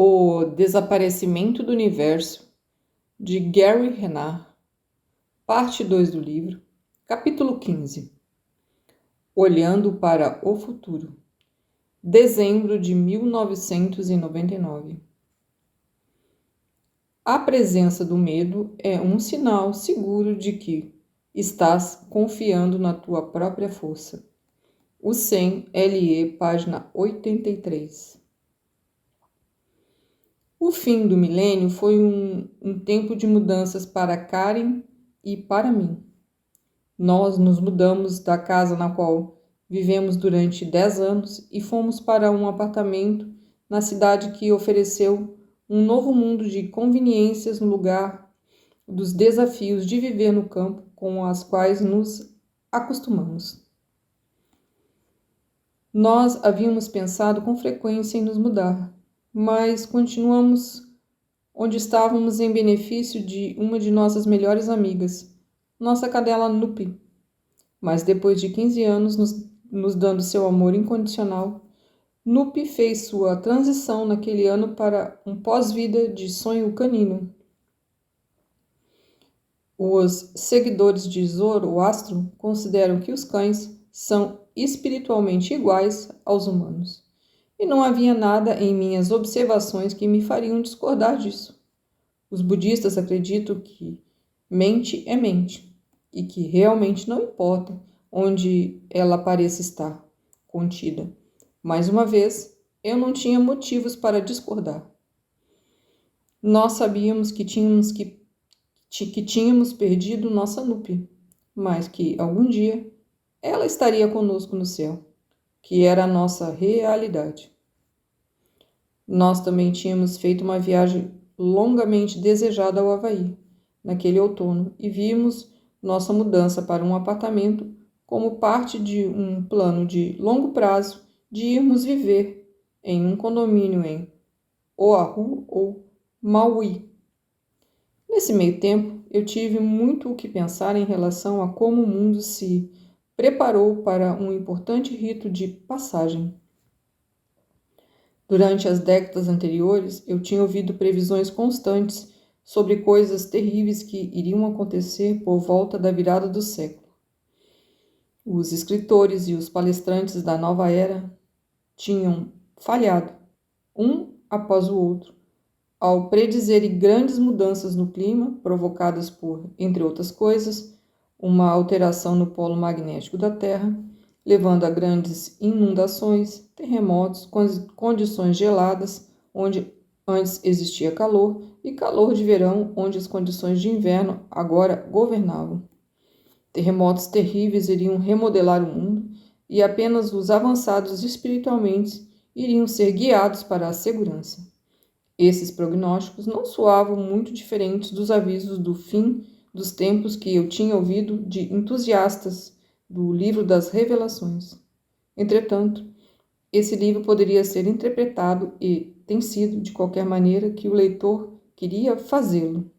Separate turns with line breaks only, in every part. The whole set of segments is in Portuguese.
O Desaparecimento do Universo, de Gary Renard, parte 2 do livro, capítulo 15. Olhando para o futuro, dezembro de 1999. A presença do medo é um sinal seguro de que estás confiando na tua própria força. O 100 LE, página 83. O fim do milênio foi um tempo de mudanças para Karen e para mim. Nós nos mudamos da casa na qual vivemos durante 10 anos e fomos para um apartamento na cidade que ofereceu um novo mundo de conveniências no lugar dos desafios de viver no campo com os quais nos acostumamos. Nós havíamos pensado com frequência em nos mudar, mas continuamos onde estávamos em benefício de uma de nossas melhores amigas, nossa cadela Nupi. Mas depois de 15 anos nos dando seu amor incondicional, Nupi fez sua transição naquele ano para um pós-vida de sonho canino. Os seguidores de Zoroastro consideram que os cães são espiritualmente iguais aos humanos. E não havia nada em minhas observações que me fariam discordar disso. Os budistas acreditam que mente é mente e que realmente não importa onde ela pareça estar contida. Mais uma vez, eu não tinha motivos para discordar. Nós sabíamos que tínhamos perdido nossa Nupi, mas que algum dia ela estaria conosco no céu, que era a nossa realidade. Nós também tínhamos feito uma viagem longamente desejada ao Havaí, naquele outono, e vimos nossa mudança para um apartamento como parte de um plano de longo prazo de irmos viver em um condomínio em Oahu ou Maui. Nesse meio tempo, eu tive muito o que pensar em relação a como o mundo se preparou para um importante rito de passagem. Durante as décadas anteriores, eu tinha ouvido previsões constantes sobre coisas terríveis que iriam acontecer por volta da virada do século. Os escritores e os palestrantes da nova era tinham falhado, um após o outro, ao predizerem grandes mudanças no clima provocadas por, entre outras coisas, uma alteração no polo magnético da Terra, levando a grandes inundações, terremotos, condições geladas, onde antes existia calor, e calor de verão, onde as condições de inverno agora governavam. Terremotos terríveis iriam remodelar o mundo, e apenas os avançados espiritualmente iriam ser guiados para a segurança. Esses prognósticos não soavam muito diferentes dos avisos do fim dos tempos que eu tinha ouvido de entusiastas do livro das Revelações. Entretanto, esse livro poderia ser interpretado e tem sido de qualquer maneira que o leitor queria fazê-lo.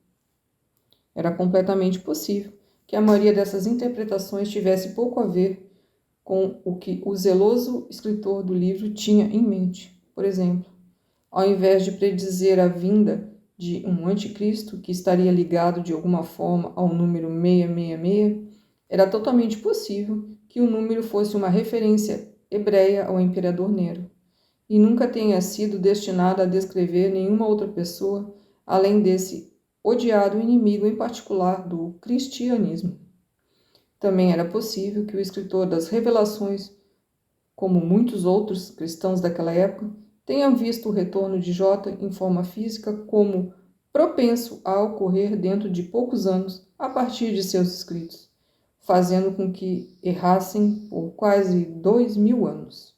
Era completamente possível que a maioria dessas interpretações tivesse pouco a ver com o que o zeloso escritor do livro tinha em mente. Por exemplo, ao invés de predizer a vinda de um anticristo que estaria ligado de alguma forma ao número 666, era totalmente possível que o número fosse uma referência hebreia ao imperador Nero, e nunca tenha sido destinado a descrever nenhuma outra pessoa além desse odiado inimigo em particular do cristianismo. Também era possível que o escritor das Revelações, como muitos outros cristãos daquela época, tenham visto o retorno de Jota em forma física como propenso a ocorrer dentro de poucos anos a partir de seus escritos, fazendo com que errassem por quase 2000 anos.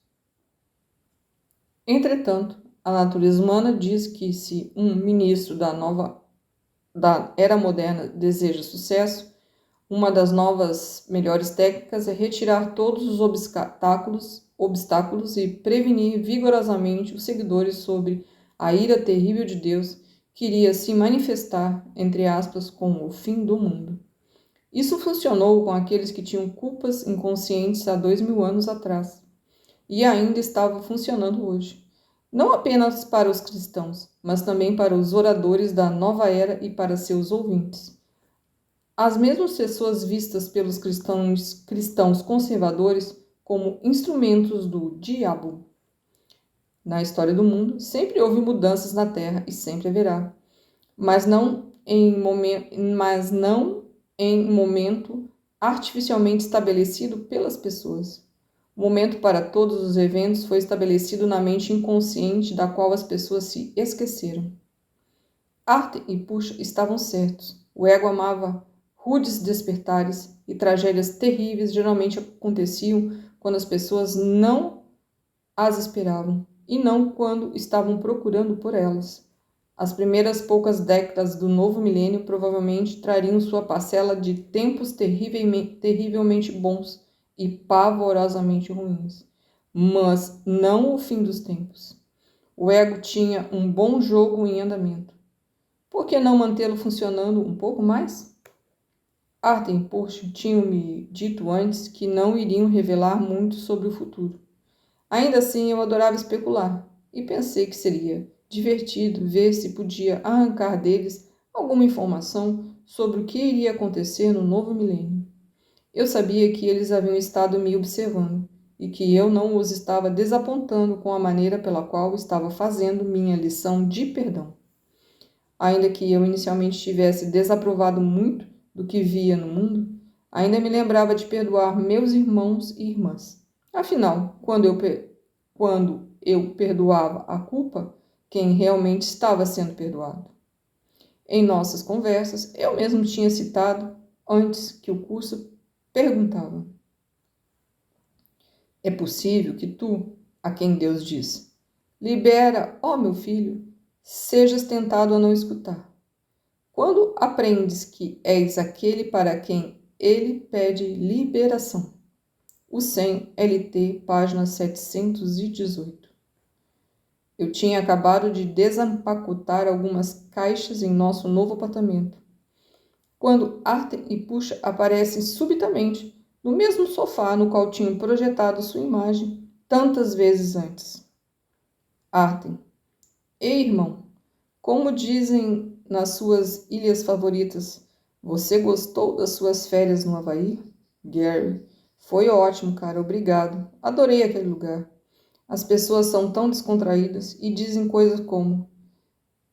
Entretanto, a natureza humana diz que se um ministro da era moderna deseja sucesso, uma das novas melhores técnicas é retirar todos os obstáculos e prevenir vigorosamente os seguidores sobre a ira terrível de Deus que iria se manifestar, entre aspas, com o fim do mundo. Isso funcionou com aqueles que tinham culpas inconscientes há 2000 anos atrás, e ainda estava funcionando hoje. não apenas para os cristãos, mas também para os oradores da nova era e para seus ouvintes. As mesmas pessoas vistas pelos cristãos conservadores como instrumentos do diabo. Na história do mundo, sempre houve mudanças na Terra e sempre haverá, mas não em momento artificialmente estabelecido pelas pessoas. O momento para todos os eventos foi estabelecido na mente inconsciente da qual as pessoas se esqueceram. Arthur e Puxa estavam certos. O ego amava rudes despertares e tragédias terríveis geralmente aconteciam quando as pessoas não as esperavam e não quando estavam procurando por elas. As primeiras poucas décadas do novo milênio provavelmente trariam sua parcela de tempos terrivelmente bons e pavorosamente ruins, mas não o fim dos tempos. O ego tinha um bom jogo em andamento. Por que não mantê-lo funcionando um pouco mais? Arthur e Portia tinham me dito antes que não iriam revelar muito sobre o futuro. Ainda assim, eu adorava especular e pensei que seria divertido ver se podia arrancar deles alguma informação sobre o que iria acontecer no novo milênio. Eu sabia que eles haviam estado me observando e que eu não os estava desapontando com a maneira pela qual estava fazendo minha lição de perdão. Ainda que eu inicialmente tivesse desaprovado muito do que via no mundo, ainda me lembrava de perdoar meus irmãos e irmãs. Afinal, quando eu perdoava a culpa, quem realmente estava sendo perdoado? Em nossas conversas, eu mesmo tinha citado, antes que o curso, perguntava: é possível que tu, a quem Deus diz, libera, ó meu filho, sejas tentado a não escutar? Quando aprendes que és aquele para quem ele pede liberação? O 100 LT, página 718. Eu tinha acabado de desempacotar algumas caixas em nosso novo apartamento, quando Arthur e Puxa aparecem subitamente no mesmo sofá no qual tinham projetado sua imagem tantas vezes antes. Arthur: ei, irmão, como dizem nas suas ilhas favoritas, você gostou das suas férias no Havaí? Gary: foi ótimo, cara, obrigado. Adorei aquele lugar. As pessoas são tão descontraídas e dizem coisas como: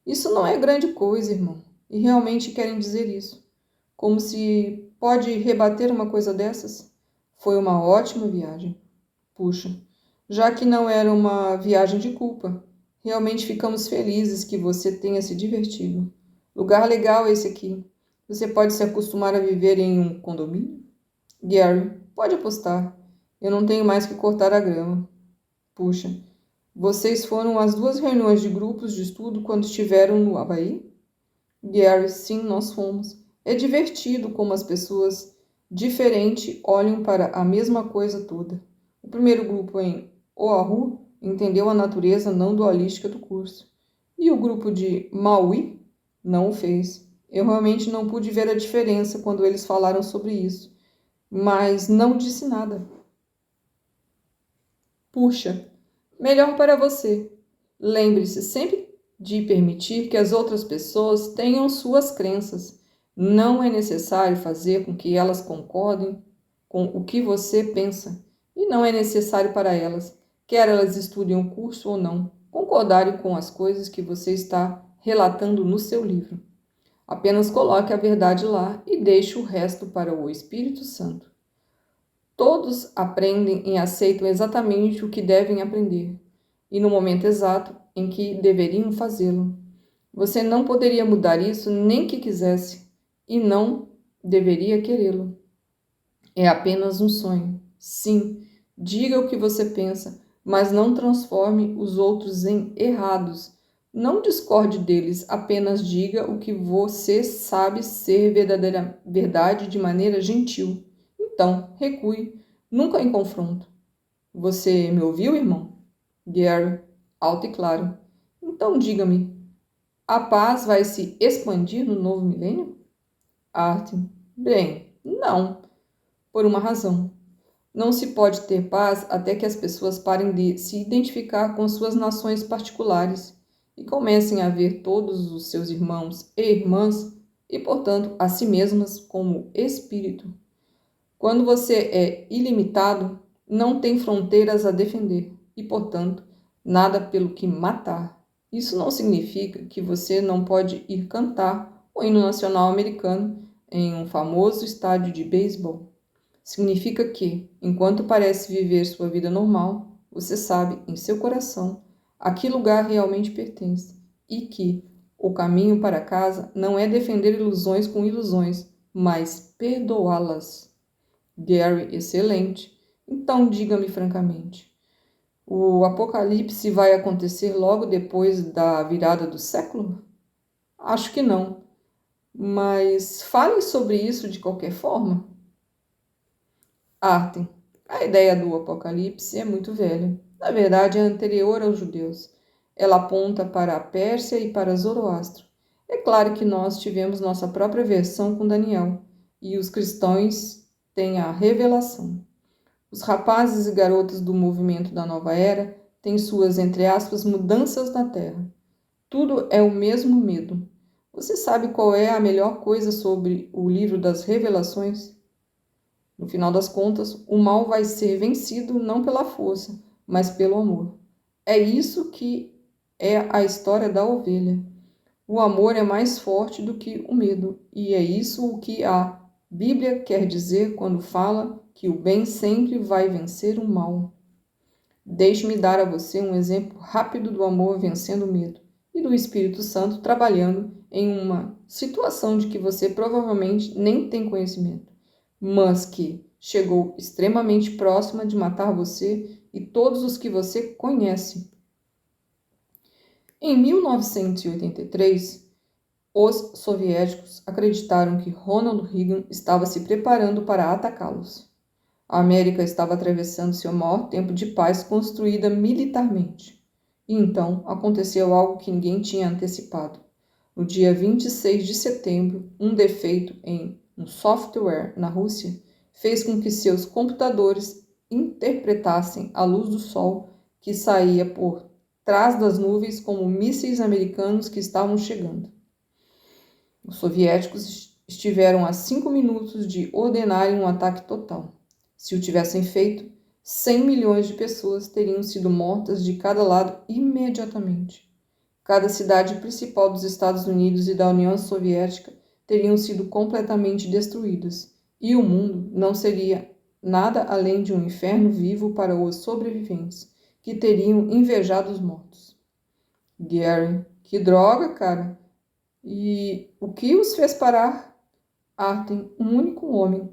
isso não é grande coisa, irmão. E realmente querem dizer isso. Como se pode rebater uma coisa dessas? Foi uma ótima viagem. Puxa, já que não era uma viagem de culpa, realmente ficamos felizes que você tenha se divertido. Lugar legal esse aqui. Você pode se acostumar a viver em um condomínio? Gary: pode apostar. Eu não tenho mais que cortar a grama. Puxa, vocês foram às 2 reuniões de grupos de estudo quando estiveram no Havaí? Gary: sim, nós fomos. É divertido como as pessoas diferentes olham para a mesma coisa toda. O primeiro grupo em Oahu entendeu a natureza não dualística do curso. E o grupo de Maui não o fez. Eu realmente não pude ver a diferença quando eles falaram sobre isso, mas não disse nada. Puxa, melhor para você. Lembre-se sempre de permitir que as outras pessoas tenham suas crenças. Não é necessário fazer com que elas concordem com o que você pensa. E não é necessário para elas, quer elas estudem o curso ou não, concordarem com as coisas que você está relatando no seu livro. Apenas coloque a verdade lá e deixe o resto para o Espírito Santo. Todos aprendem e aceitam exatamente o que devem aprender, e no momento exato em que deveriam fazê-lo. Você não poderia mudar isso nem que quisesse, e não deveria querê-lo. É apenas um sonho. Sim, diga o que você pensa, mas não transforme os outros em errados. Não discorde deles, apenas diga o que você sabe ser verdadeira verdade de maneira gentil. Então, recue, nunca em confronto. Você me ouviu, irmão? Gary: alto e claro. Então diga-me, a paz vai se expandir no novo milênio? Arthur: bem, não, por uma razão. Não se pode ter paz até que as pessoas parem de se identificar com suas nações particulares e comecem a ver todos os seus irmãos e irmãs e, portanto, a si mesmas como espírito. Quando você é ilimitado, não tem fronteiras a defender e, portanto, nada pelo que matar. Isso não significa que você não pode ir cantar o hino nacional americano em um famoso estádio de beisebol. Significa que, enquanto parece viver sua vida normal, você sabe, em seu coração, a que lugar realmente pertence e que o caminho para casa não é defender ilusões com ilusões, mas perdoá-las. Gary, excelente. Então diga-me francamente, o apocalipse vai acontecer logo depois da virada do século? Acho que não, mas falem sobre isso de qualquer forma. Artem, a ideia do apocalipse é muito velha. Na verdade, é anterior aos judeus. Ela aponta para a Pérsia e para Zoroastro. É claro que nós tivemos nossa própria versão com Daniel, e os cristãos têm a revelação. Os rapazes e garotas do movimento da nova era têm suas, entre aspas, mudanças na terra. Tudo é o mesmo medo. Você sabe qual é a melhor coisa sobre o livro das revelações? No final das contas, o mal vai ser vencido não pela força, mas pelo amor. É isso que é a história da ovelha. O amor é mais forte do que o medo, e é isso o que a Bíblia quer dizer quando fala que o bem sempre vai vencer o mal. Deixe-me dar a você um exemplo rápido do amor vencendo o medo e do Espírito Santo trabalhando em uma situação de que você provavelmente nem tem conhecimento, mas que chegou extremamente próxima de matar você e todos os que você conhece. Em 1983, os soviéticos acreditaram que Ronald Reagan estava se preparando para atacá-los. A América estava atravessando seu maior tempo de paz construída militarmente. E então aconteceu algo que ninguém tinha antecipado. No dia 26 de setembro, um defeito em um software na Rússia fez com que seus computadores interpretassem a luz do sol que saía por trás das nuvens como mísseis americanos que estavam chegando. Os soviéticos estiveram a 5 minutos de ordenarem um ataque total. Se o tivessem feito, 100 milhões de pessoas teriam sido mortas de cada lado imediatamente. Cada cidade principal dos Estados Unidos e da União Soviética teriam sido completamente destruídas, e o mundo não seria nada além de um inferno vivo para os sobreviventes, que teriam invejado os mortos. Gary, que droga, cara! E o que os fez parar? Artem, um único homem.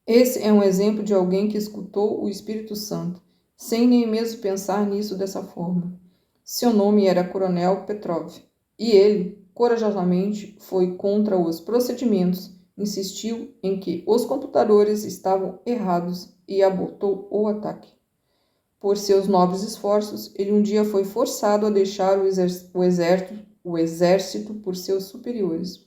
Esse é um exemplo de alguém que escutou o Espírito Santo, sem nem mesmo pensar nisso dessa forma. Seu nome era Coronel Petrov, e ele, corajosamente, foi contra os procedimentos, insistiu em que os computadores estavam errados e abortou o ataque. Por seus nobres esforços, ele um dia foi forçado a deixar o exército por seus superiores,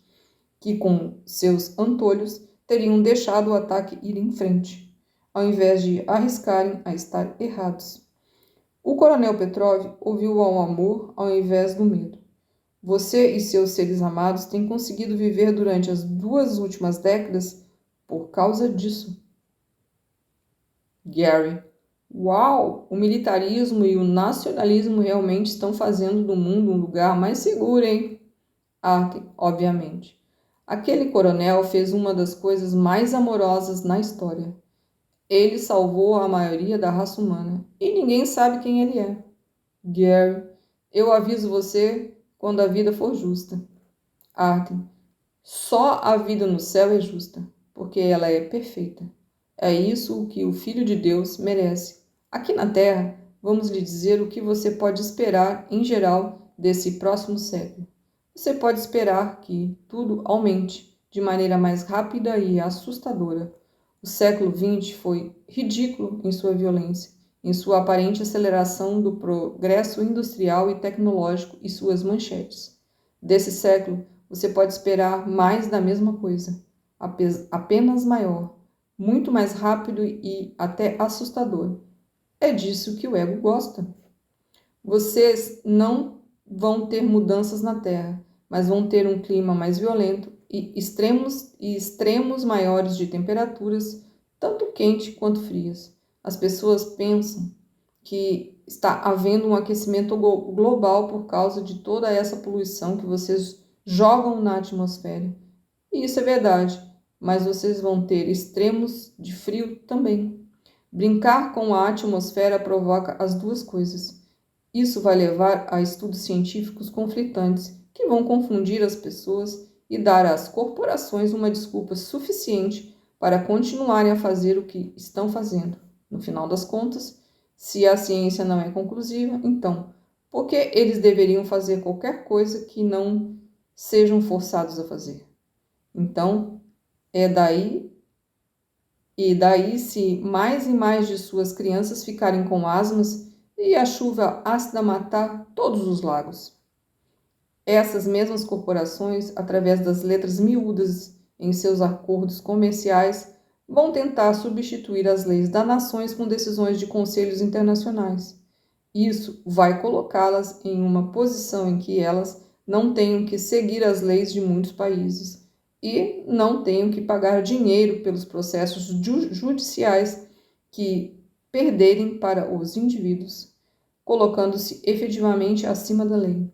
que com seus antolhos teriam deixado o ataque ir em frente, ao invés de arriscarem a estar errados. O coronel Petrov ouviu ao amor ao invés do medo. Você e seus seres amados têm conseguido viver durante as 2 últimas décadas por causa disso. Gary: uau! O militarismo e o nacionalismo realmente estão fazendo do mundo um lugar mais seguro, hein? Arthur, obviamente. Aquele coronel fez uma das coisas mais amorosas na história. Ele salvou a maioria da raça humana e ninguém sabe quem ele é. Gary, eu aviso você quando a vida for justa. Arthur, só a vida no céu é justa, porque ela é perfeita. É isso o que o Filho de Deus merece. Aqui na Terra, vamos lhe dizer o que você pode esperar em geral desse próximo século. Você pode esperar que tudo aumente de maneira mais rápida e assustadora. O século XX foi ridículo em sua violência, em sua aparente aceleração do progresso industrial e tecnológico e suas manchetes. Desse século, você pode esperar mais da mesma coisa, apenas maior, muito mais rápido e até assustador. É disso que o ego gosta. Vocês não vão ter mudanças na Terra, mas vão ter um clima mais violento e extremos maiores de temperaturas, tanto quente quanto frias. As pessoas pensam que está havendo um aquecimento global por causa de toda essa poluição que vocês jogam na atmosfera. E isso é verdade, mas vocês vão ter extremos de frio também. Brincar com a atmosfera provoca as duas coisas. Isso vai levar a estudos científicos conflitantes que vão confundir as pessoas e dar às corporações uma desculpa suficiente para continuarem a fazer o que estão fazendo. No final das contas, se a ciência não é conclusiva, então, por que eles deveriam fazer qualquer coisa que não sejam forçados a fazer? Então, daí se mais e mais de suas crianças ficarem com asmas e a chuva ácida matar todos os lagos. Essas mesmas corporações, através das letras miúdas em seus acordos comerciais, vão tentar substituir as leis das nações com decisões de conselhos internacionais. Isso vai colocá-las em uma posição em que elas não tenham que seguir as leis de muitos países e não tenham que pagar dinheiro pelos processos judiciais que perderem para os indivíduos, colocando-se efetivamente acima da lei.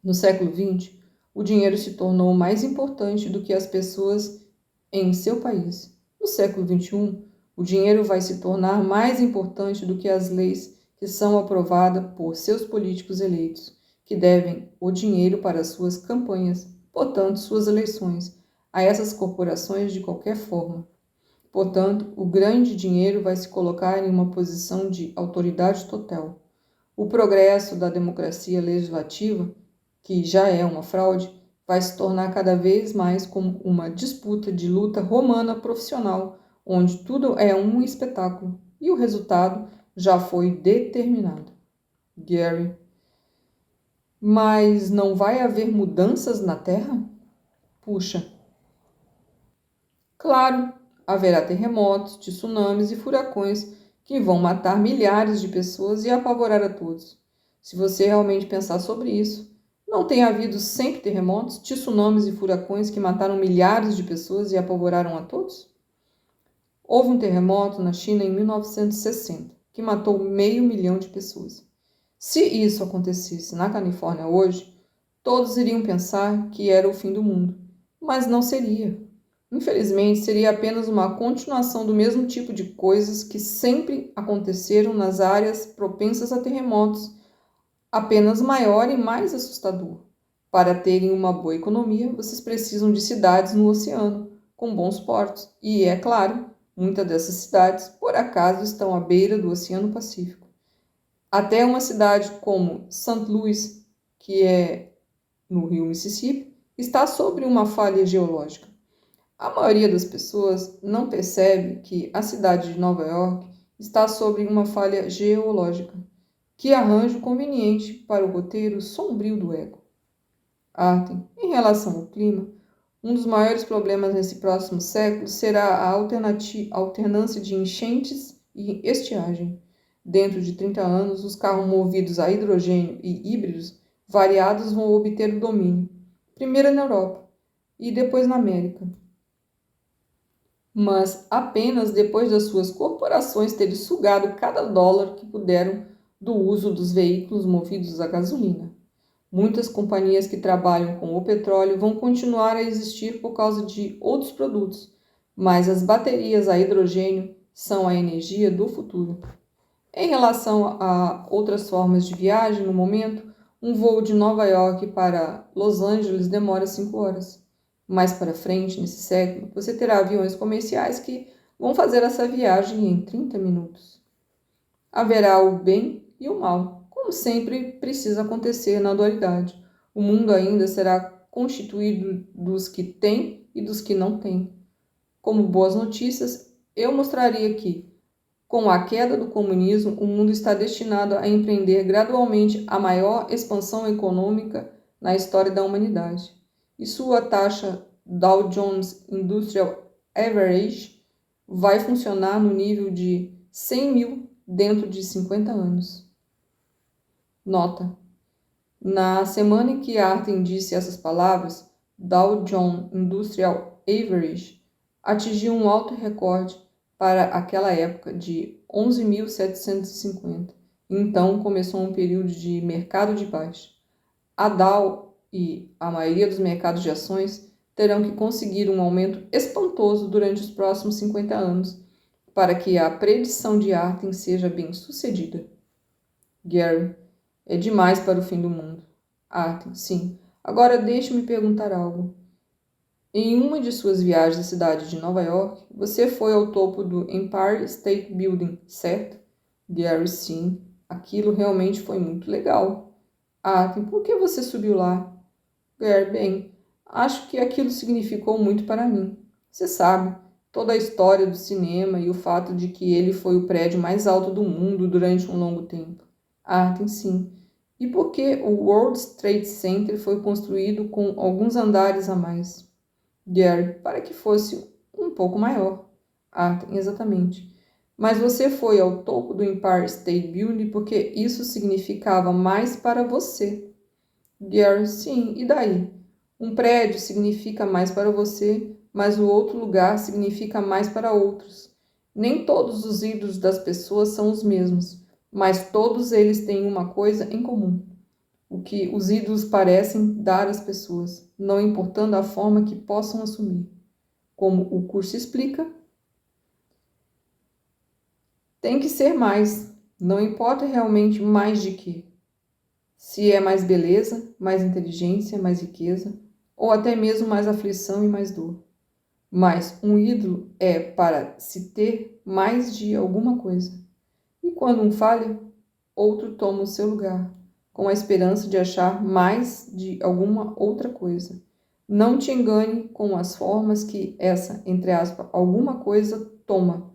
No século XX, o dinheiro se tornou mais importante do que as pessoas em seu país. No século XXI, o dinheiro vai se tornar mais importante do que as leis que são aprovadas por seus políticos eleitos, que devem o dinheiro para suas campanhas, portanto, suas eleições, a essas corporações de qualquer forma. Portanto, o grande dinheiro vai se colocar em uma posição de autoridade total. O progresso da democracia legislativa, que já é uma fraude, vai se tornar cada vez mais como uma disputa de luta romana profissional, onde tudo é um espetáculo e o resultado já foi determinado. Gary. Mas não vai haver mudanças na Terra? Puxa. Claro, haverá terremotos, tsunamis e furacões que vão matar milhares de pessoas e apavorar a todos. Se você realmente pensar sobre isso, não tem havido sempre terremotos, tsunamis e furacões que mataram milhares de pessoas e apavoraram a todos? Houve um terremoto na China em 1960, que matou 500 mil de pessoas. Se isso acontecesse na Califórnia hoje, todos iriam pensar que era o fim do mundo, mas não seria. Infelizmente, seria apenas uma continuação do mesmo tipo de coisas que sempre aconteceram nas áreas propensas a terremotos, apenas maior e mais assustador. Para terem uma boa economia, vocês precisam de cidades no oceano, com bons portos. E, é claro, muitas dessas cidades, por acaso, estão à beira do Oceano Pacífico. Até uma cidade como St. Louis, que é no rio Mississippi, está sobre uma falha geológica. A maioria das pessoas não percebe que a cidade de Nova York está sobre uma falha geológica. Que arranjo conveniente para o roteiro sombrio do ego. Arthur, em relação ao clima, um dos maiores problemas nesse próximo século será a alternância de enchentes e estiagem. Dentro de 30 anos, os carros movidos a hidrogênio e híbridos variados vão obter o domínio, primeiro na Europa e depois na América. Mas apenas depois das suas corporações terem sugado cada dólar que puderam do uso dos veículos movidos a gasolina. Muitas companhias que trabalham com o petróleo vão continuar a existir por causa de outros produtos, mas as baterias a hidrogênio são a energia do futuro. Em relação a outras formas de viagem, no momento, um voo de Nova York para Los Angeles demora 5 horas. Mais para frente, nesse século, você terá aviões comerciais que vão fazer essa viagem em 30 minutos. Haverá o bem e o mal, como sempre precisa acontecer na dualidade. O mundo ainda será constituído dos que têm e dos que não têm. Como boas notícias, eu mostraria que, com a queda do comunismo, o mundo está destinado a empreender gradualmente a maior expansão econômica na história da humanidade. E sua taxa Dow Jones Industrial Average vai funcionar no nível de 100 mil dentro de 50 anos. Nota: na semana em que Artem disse essas palavras, Dow Jones Industrial Average atingiu um alto recorde para aquela época de 11.750. Então começou um período de mercado de baixa. A Dow e a maioria dos mercados de ações terão que conseguir um aumento espantoso durante os próximos 50 anos para que a predição de Artem seja bem sucedida. Gary: é demais para o fim do mundo. Artem: sim. Agora deixe-me perguntar algo. Em uma de suas viagens à cidade de Nova York, você foi ao topo do Empire State Building, certo? Gary: sim. Aquilo realmente foi muito legal. Artem: por que você subiu lá? Gary: bem, acho que aquilo significou muito para mim. Você sabe, toda a história do cinema e o fato de que ele foi o prédio mais alto do mundo durante um longo tempo. Artem: sim. E por que o World Trade Center foi construído com alguns andares a mais? Gary: para que fosse um pouco maior. Artem: exatamente. Mas você foi ao topo do Empire State Building porque isso significava mais para você. Gary: sim, e daí? Um prédio significa mais para você, mas o outro lugar significa mais para outros. Nem todos os ídolos das pessoas são os mesmos, mas todos eles têm uma coisa em comum: o que os ídolos parecem dar às pessoas, não importando a forma que possam assumir. Como o curso explica, tem que ser mais, não importa realmente mais de quê. Se é mais beleza, mais inteligência, mais riqueza, ou até mesmo mais aflição e mais dor. Mas um ídolo é para se ter mais de alguma coisa. E quando um falha, outro toma o seu lugar, com a esperança de achar mais de alguma outra coisa. Não te engane com as formas que essa, entre aspas, alguma coisa toma.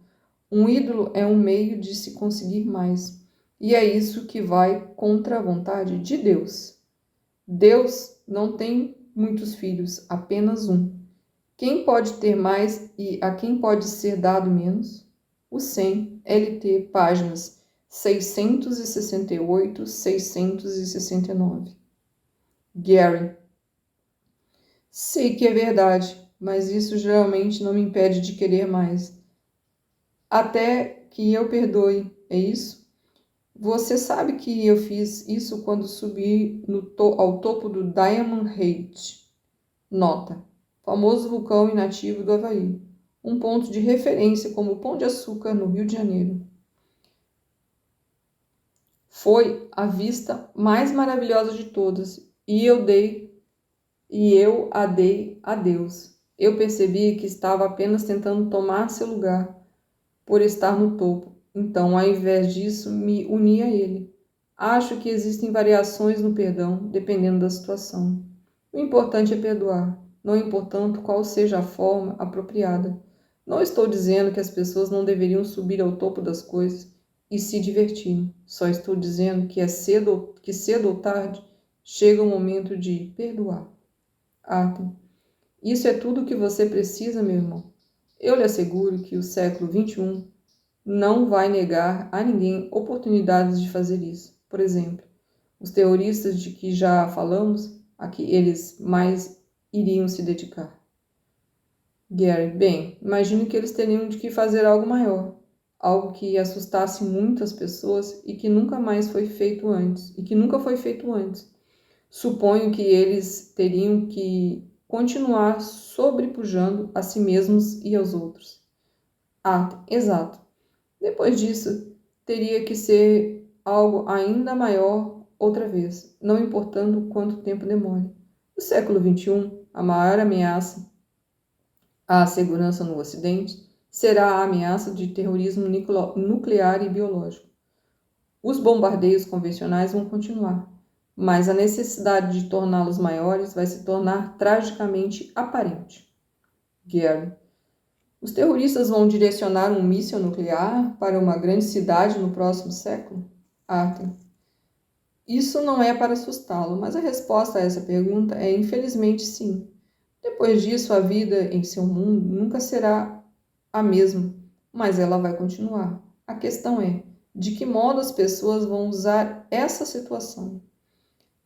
Um ídolo é um meio de se conseguir mais. E é isso que vai contra a vontade de Deus. Deus não tem muitos filhos, apenas um. Quem pode ter mais e a quem pode ser dado menos? O 100, LT, páginas 668, 669. Gary: sei que é verdade, mas isso geralmente não me impede de querer mais. Até que eu perdoe, é isso? Você sabe que eu fiz isso quando subi ao topo do Diamond Head. Nota: famoso vulcão inativo do Havaí. Um ponto de referência como o Pão de Açúcar no Rio de Janeiro. Foi a vista mais maravilhosa de todas, e eu a dei a Deus. Eu percebi que estava apenas tentando tomar seu lugar, por estar no topo. Então, ao invés disso, me uni a ele. Acho que existem variações no perdão, dependendo da situação. O importante é perdoar, não importando qual seja a forma apropriada. Não estou dizendo que as pessoas não deveriam subir ao topo das coisas e se divertirem. Só estou dizendo que cedo ou tarde chega o momento de perdoar. Arthur: isso é tudo o que você precisa, meu irmão. Eu lhe asseguro que o século XXI não vai negar a ninguém oportunidades de fazer isso. Por exemplo, os terroristas de que já falamos, a que eles mais iriam se dedicar. Gary: bem, imagino que eles teriam de que fazer algo maior, algo que assustasse muitas pessoas e que nunca foi feito antes. Suponho que eles teriam que continuar sobrepujando a si mesmos e aos outros. Exato. Depois disso, teria que ser algo ainda maior outra vez, não importando quanto tempo demore. No século XXI, a maior ameaça à segurança no Ocidente será a ameaça de terrorismo nuclear e biológico. Os bombardeios convencionais vão continuar, mas a necessidade de torná-los maiores vai se tornar tragicamente aparente. Gary: os terroristas vão direcionar um míssil nuclear para uma grande cidade no próximo século? Arthur: isso não é para assustá-lo, mas a resposta a essa pergunta é infelizmente sim. Depois disso, a vida em seu mundo nunca será a mesma. mas ela vai continuar. A questão é, de que modo as pessoas vão usar essa situação?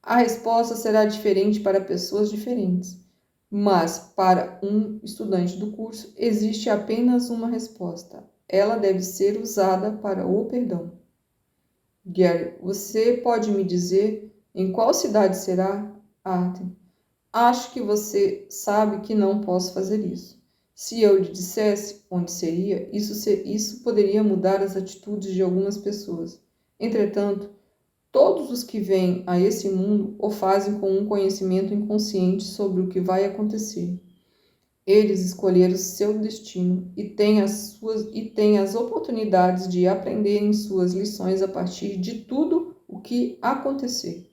A resposta será diferente para pessoas diferentes, mas para um estudante do curso existe apenas uma resposta. Ela deve ser usada para o perdão. Gary, você pode me dizer em qual cidade será? Arthur, acho que você sabe que não posso fazer isso. Se eu lhe dissesse onde seria, isso poderia mudar as atitudes de algumas pessoas. Entretanto, todos os que vêm a esse mundo o fazem com um conhecimento inconsciente sobre o que vai acontecer. Eles escolheram seu destino e têm as oportunidades de aprenderem suas lições a partir de tudo o que acontecer.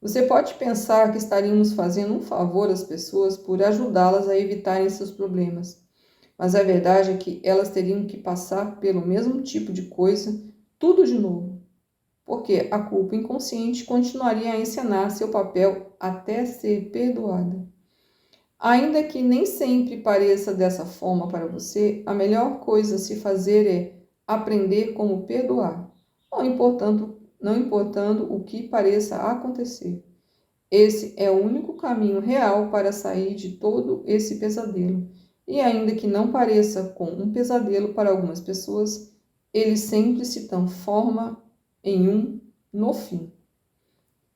Você pode pensar que estaríamos fazendo um favor às pessoas por ajudá-las a evitarem seus problemas, mas a verdade é que elas teriam que passar pelo mesmo tipo de coisa, tudo de novo, porque a culpa inconsciente continuaria a encenar seu papel até ser perdoada. Ainda que nem sempre pareça dessa forma para você, a melhor coisa a se fazer é aprender como perdoar, não importando o que pareça acontecer. Esse é o único caminho real para sair de todo esse pesadelo. E ainda que não pareça com um pesadelo para algumas pessoas, ele sempre se transforma em um no fim.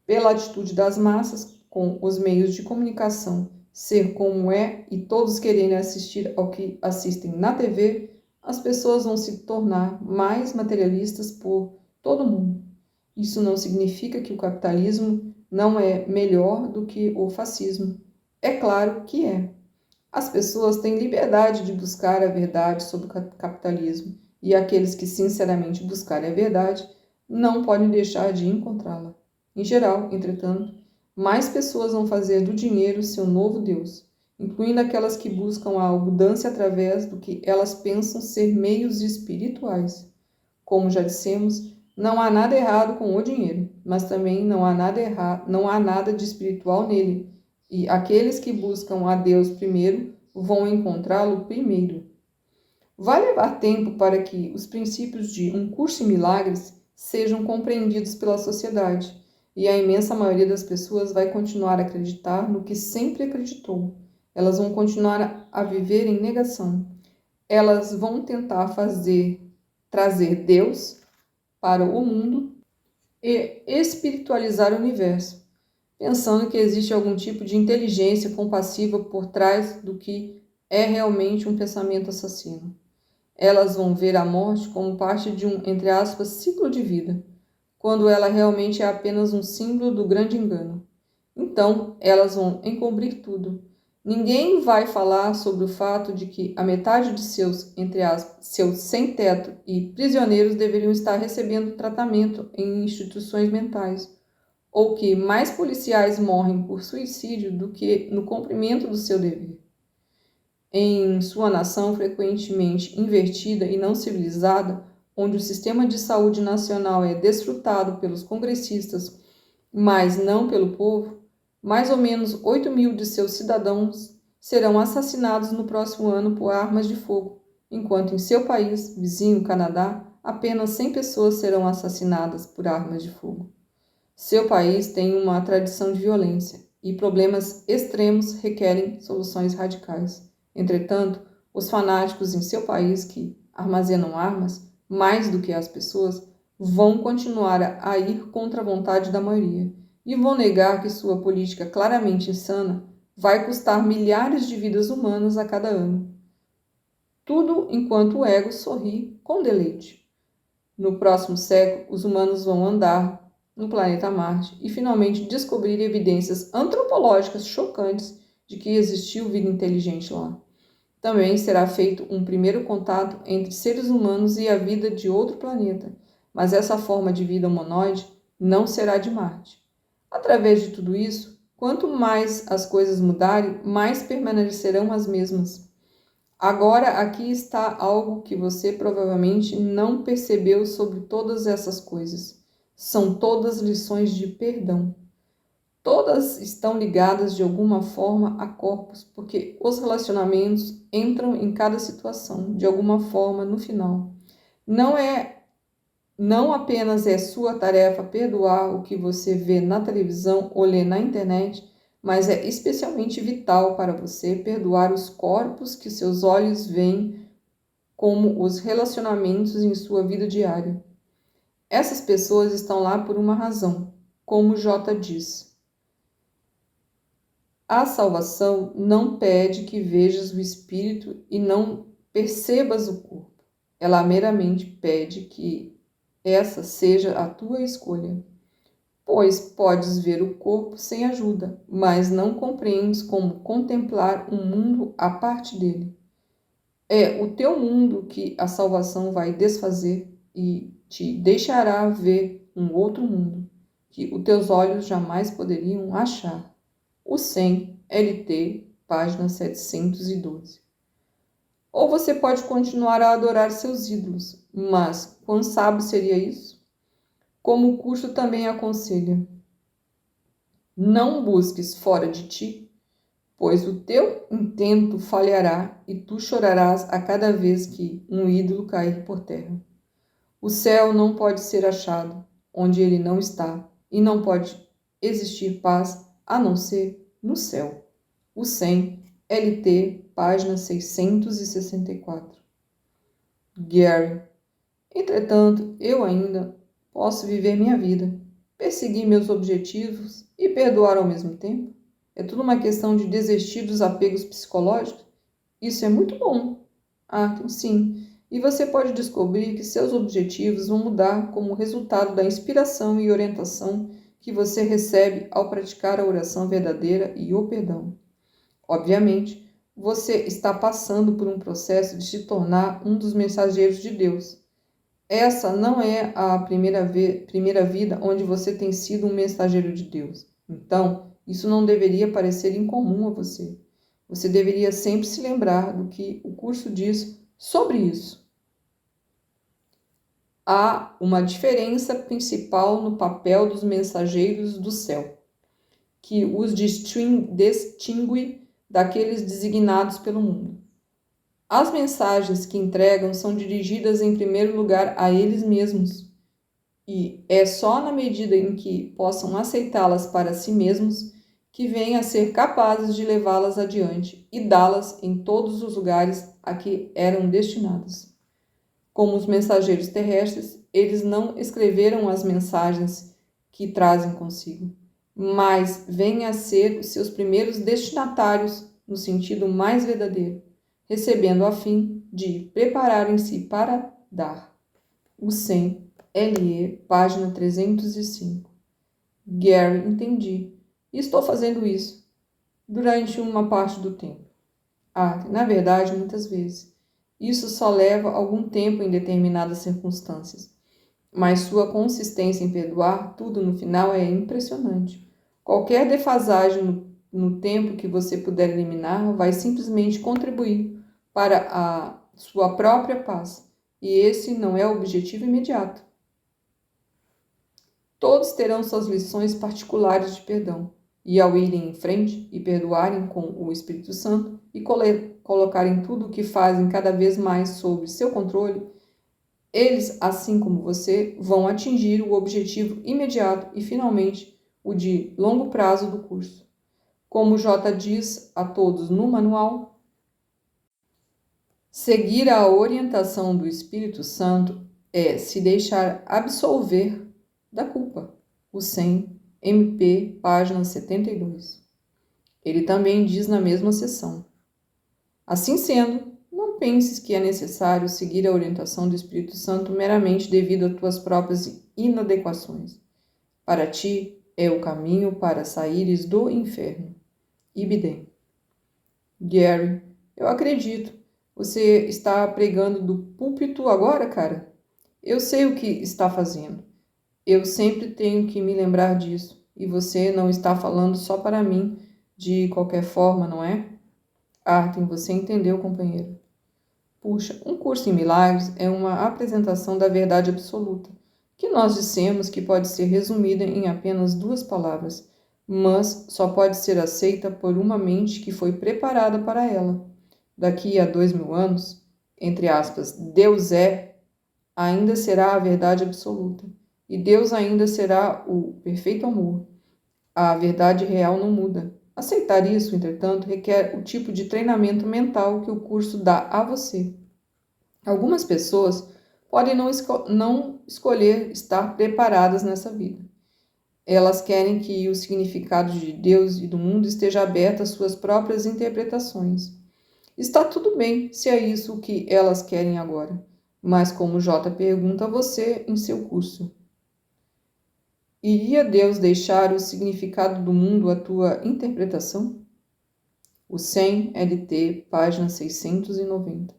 Pela atitude das massas, com os meios de comunicação ser como é e todos quererem assistir ao que assistem na TV, as pessoas vão se tornar mais materialistas por todo mundo. Isso não significa que o capitalismo não é melhor do que o fascismo. É claro que é. As pessoas têm liberdade de buscar a verdade sobre o capitalismo e aqueles que sinceramente buscarem a verdade não podem deixar de encontrá-la. Em geral, entretanto, mais pessoas vão fazer do dinheiro seu novo Deus, incluindo aquelas que buscam a abundância através do que elas pensam ser meios espirituais. Como já dissemos, não há nada errado com o dinheiro, mas também não há nada de espiritual nele, e aqueles que buscam a Deus primeiro vão encontrá-lo primeiro. Vai levar tempo para que os princípios de Um Curso em Milagres sejam compreendidos pela sociedade, e a imensa maioria das pessoas vai continuar a acreditar no que sempre acreditou. Elas vão continuar a viver em negação. Elas vão tentar trazer Deus para o mundo e espiritualizar o universo, pensando que existe algum tipo de inteligência compassiva por trás do que é realmente um pensamento assassino. Elas vão ver a morte como parte de um, entre aspas, ciclo de vida, quando ela realmente é apenas um símbolo do grande engano. Então, elas vão encobrir tudo. Ninguém vai falar sobre o fato de que a metade de seus, entre aspas, seus sem-teto e prisioneiros deveriam estar recebendo tratamento em instituições mentais, ou que mais policiais morrem por suicídio do que no cumprimento do seu dever. Em sua nação frequentemente invertida e não civilizada, onde o sistema de saúde nacional é desfrutado pelos congressistas, mas não pelo povo, mais ou menos 8.000 de seus cidadãos serão assassinados no próximo ano por armas de fogo, enquanto em seu país, vizinho Canadá, apenas 100 pessoas serão assassinadas por armas de fogo. Seu país tem uma tradição de violência e problemas extremos requerem soluções radicais. Entretanto, os fanáticos em seu país que armazenam armas, mais do que as pessoas, vão continuar a ir contra a vontade da maioria e vão negar que sua política claramente insana vai custar milhares de vidas humanas a cada ano. Tudo enquanto o ego sorri com deleite. No próximo século, os humanos vão andar no planeta Marte e finalmente descobrir evidências antropológicas chocantes de que existiu vida inteligente lá. Também será feito um primeiro contato entre seres humanos e a vida de outro planeta, mas essa forma de vida humanoide não será de Marte. Através de tudo isso, quanto mais as coisas mudarem, mais permanecerão as mesmas. Agora, aqui está algo que você provavelmente não percebeu sobre todas essas coisas. São todas lições de perdão. Todas estão ligadas de alguma forma a corpos, porque os relacionamentos entram em cada situação, de alguma forma, no final. Não apenas é sua tarefa perdoar o que você vê na televisão ou lê na internet, mas é especialmente vital para você perdoar os corpos que seus olhos veem, como os relacionamentos em sua vida diária. Essas pessoas estão lá por uma razão, como J diz. A salvação não pede que vejas o espírito e não percebas o corpo. Ela meramente pede que essa seja a tua escolha. Pois podes ver o corpo sem ajuda, mas não compreendes como contemplar um mundo à parte dele. É o teu mundo que a salvação vai desfazer e te deixará ver um outro mundo, que os teus olhos jamais poderiam achar. O 100, LT, página 712. Ou você pode continuar a adorar seus ídolos, mas quão sábio seria isso? Como o curso também aconselha, não busques fora de ti, pois o teu intento falhará e tu chorarás a cada vez que um ídolo cair por terra. O céu não pode ser achado onde ele não está, e não pode existir paz a não ser no céu. O 100, LT, página 664. Gary. Entretanto, eu ainda posso viver minha vida, perseguir meus objetivos e perdoar ao mesmo tempo? É tudo uma questão de desistir dos apegos psicológicos? Isso é muito bom. Sim. E você pode descobrir que seus objetivos vão mudar como resultado da inspiração e orientação que você recebe ao praticar a oração verdadeira e o perdão. Obviamente, você está passando por um processo de se tornar um dos mensageiros de Deus. Essa não é a primeira vida onde você tem sido um mensageiro de Deus. Então, isso não deveria parecer incomum a você. Você deveria sempre se lembrar do que o curso diz sobre isso. Há uma diferença principal no papel dos mensageiros do céu, que os distingue daqueles designados pelo mundo. As mensagens que entregam são dirigidas em primeiro lugar a eles mesmos, e é só na medida em que possam aceitá-las para si mesmos que vêm a ser capazes de levá-las adiante e dá-las em todos os lugares a que eram destinadas. Como os mensageiros terrestres, eles não escreveram as mensagens que trazem consigo, mas vêm a ser os seus primeiros destinatários no sentido mais verdadeiro, recebendo a fim de prepararem-se para dar. O 100, LE, página 305. Gary, entendi. E estou fazendo isso durante uma parte do tempo. Na verdade, muitas vezes. Isso só leva algum tempo em determinadas circunstâncias. Mas sua consistência em perdoar tudo no final é impressionante. Qualquer defasagem no tempo que você puder eliminar vai simplesmente contribuir para a sua própria paz. E esse não é o objetivo imediato. Todos terão suas lições particulares de perdão, e ao irem em frente e perdoarem com o Espírito Santo e colocarem tudo o que fazem cada vez mais sob seu controle, eles, assim como você, vão atingir o objetivo imediato e, finalmente, o de longo prazo do curso. Como J diz a todos no manual, seguir a orientação do Espírito Santo é se deixar absolver da culpa. O 100, MP, página 72. Ele também diz na mesma seção: assim sendo, não penses que é necessário seguir a orientação do Espírito Santo meramente devido a tuas próprias inadequações. Para ti é o caminho para saíres do inferno. Ibidem. Gary, eu acredito. Você está pregando do púlpito agora, cara? Eu sei o que está fazendo. Eu sempre tenho que me lembrar disso. E você não está falando só para mim de qualquer forma, não é? Arthur, você entendeu, companheiro? Puxa, um curso em milagres é uma apresentação da verdade absoluta, que nós dissemos que pode ser resumida em apenas 2 palavras. mas só pode ser aceita por uma mente que foi preparada para ela. Daqui a 2000 anos, entre aspas, Deus ainda será a verdade absoluta, e Deus ainda será o perfeito amor. A verdade real não muda. Aceitar isso, entretanto, requer o tipo de treinamento mental que o curso dá a você. Algumas pessoas podem não escolher estar preparadas nessa vida. Elas querem que o significado de Deus e do mundo esteja aberto às suas próprias interpretações. Está tudo bem se é isso o que elas querem agora, mas como J pergunta a você em seu curso, iria Deus deixar o significado do mundo à tua interpretação? O 100 LT, página 690.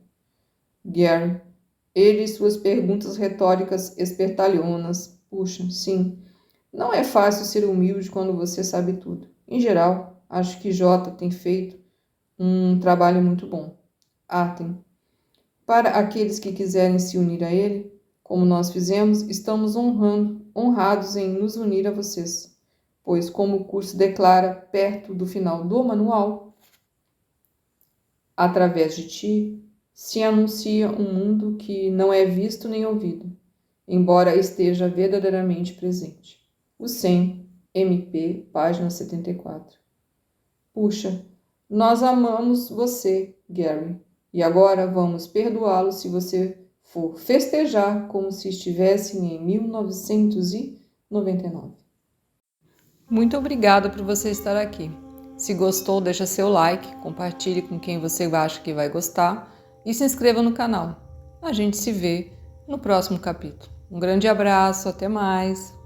Gary, ele e suas perguntas retóricas espertalhonas. Puxa, sim. Não é fácil ser humilde quando você sabe tudo. Em geral, acho que J tem feito um trabalho muito bom. Atem. Para aqueles que quiserem se unir a ele, como nós fizemos, estamos honrados em nos unir a vocês, pois, como o curso declara perto do final do manual, através de ti, se anuncia um mundo que não é visto nem ouvido, embora esteja verdadeiramente presente. O 100, MP, página 74. Puxa, nós amamos você, Gary, e agora vamos perdoá-lo se você for festejar como se estivesse em 1999. Muito obrigada por você estar aqui. Se gostou, deixa seu like, compartilhe com quem você acha que vai gostar e se inscreva no canal. A gente se vê no próximo capítulo. Um grande abraço, até mais!